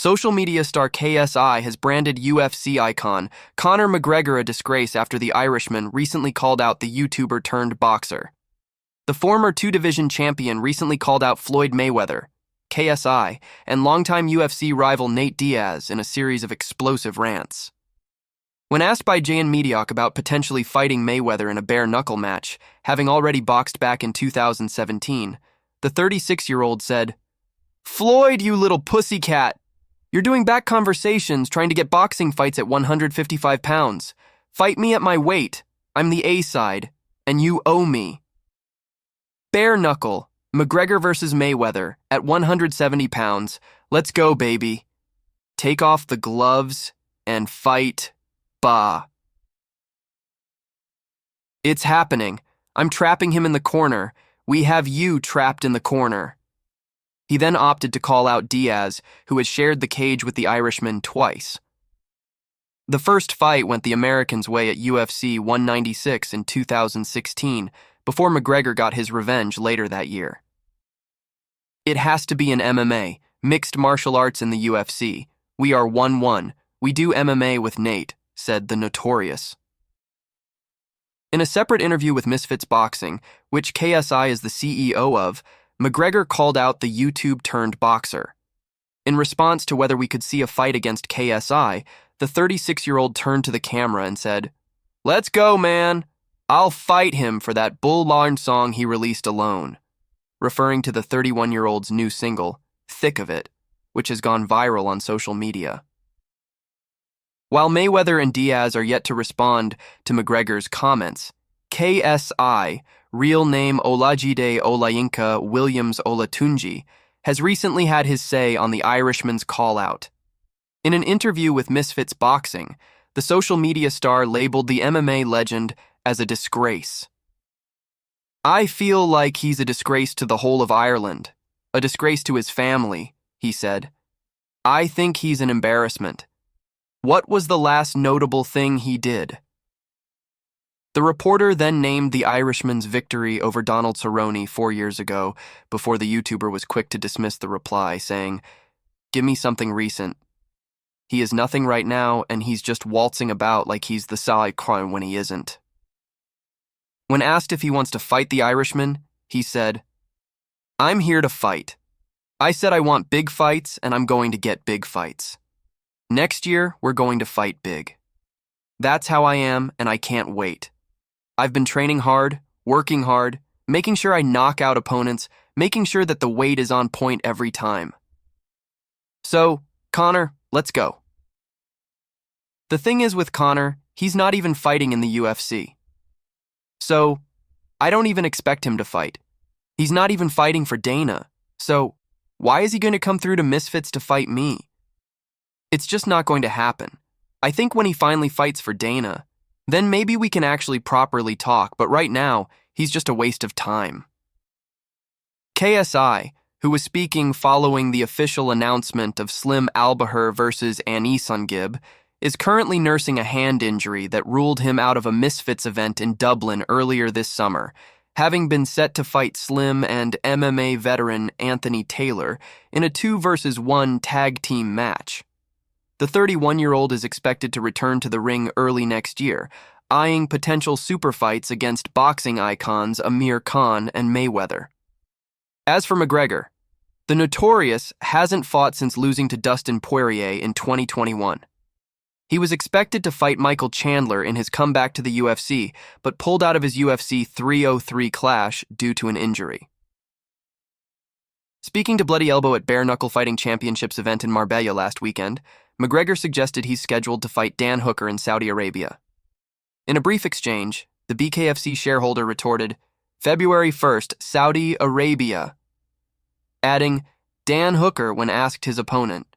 Social media star KSI has branded UFC icon Conor McGregor a disgrace after the Irishman recently called out the YouTuber turned boxer. The former two-division champion recently called out Floyd Mayweather, KSI, and longtime UFC rival Nate Diaz in a series of explosive rants. When asked by Jay and Mediok about potentially fighting Mayweather in a bare-knuckle match, having already boxed back in 2017, the 36-year-old said, "Floyd, you little pussycat. You're doing back conversations trying to get boxing fights at 155 pounds. Fight me at my weight. I'm the A side, and you owe me." Bare-knuckle, McGregor versus Mayweather at 170 pounds. Let's go, baby. Take off the gloves and fight. Bah. It's happening. I'm trapping him in the corner. We have you trapped in the corner. He then opted to call out Diaz, who has shared the cage with the Irishman twice. The first fight went the Americans' way at UFC 196 in 2016, before McGregor got his revenge later that year. "It has to be an MMA, mixed martial arts in the UFC. We are 1-1. We do MMA with Nate," said the Notorious. In a separate interview with Misfits Boxing, which KSI is the CEO of, McGregor called out the YouTube-turned-boxer. In response to whether we could see a fight against KSI, the 36-year-old turned to the camera and said, "Let's go, man. I'll fight him for that bull-larn song he released alone," referring to the 31-year-old's new single, Thick of It, which has gone viral on social media. While Mayweather and Diaz are yet to respond to McGregor's comments, KSI, real name Olajide Olayinka Williams Olatunji, has recently had his say on the Irishman's call-out. In an interview with Misfits Boxing, the social media star labeled the MMA legend as a disgrace. "I feel like he's a disgrace to the whole of Ireland, a disgrace to his family," he said. "I think he's an embarrassment. What was the last notable thing he did?" The reporter then named the Irishman's victory over Donald Cerrone 4 years ago, before the YouTuber was quick to dismiss the reply, saying, "Give me something recent. He is nothing right now, and he's just waltzing about like he's the side crown when he isn't." When asked if he wants to fight the Irishman, he said, "I'm here to fight. I said I want big fights, and I'm going to get big fights. Next year, we're going to fight big. That's how I am, and I can't wait. I've been training hard, working hard, making sure I knock out opponents, making sure that the weight is on point every time. So, Conor, let's go." The thing is with Conor, he's not even fighting in the UFC. So, I don't even expect him to fight. He's not even fighting for Dana. So, why is he going to come through to Misfits to fight me? It's just not going to happen. I think when he finally fights for Dana, then maybe we can actually properly talk, but right now, he's just a waste of time. KSI, who was speaking following the official announcement of Slim Albahir versus Anis Ungib, is currently nursing a hand injury that ruled him out of a Misfits event in Dublin earlier this summer, having been set to fight Slim and MMA veteran Anthony Taylor in a 2-versus-1 tag team match. The 31-year-old is expected to return to the ring early next year, eyeing potential super fights against boxing icons Amir Khan and Mayweather. As for McGregor, the Notorious hasn't fought since losing to Dustin Poirier in 2021. He was expected to fight Michael Chandler in his comeback to the UFC, but pulled out of his UFC 303 clash due to an injury. Speaking to Bloody Elbow at Bare-Knuckle Fighting Championships event in Marbella last weekend, McGregor suggested he's scheduled to fight Dan Hooker in Saudi Arabia. In a brief exchange, the BKFC shareholder retorted, "February 1st, Saudi Arabia," adding Dan Hooker when asked his opponent.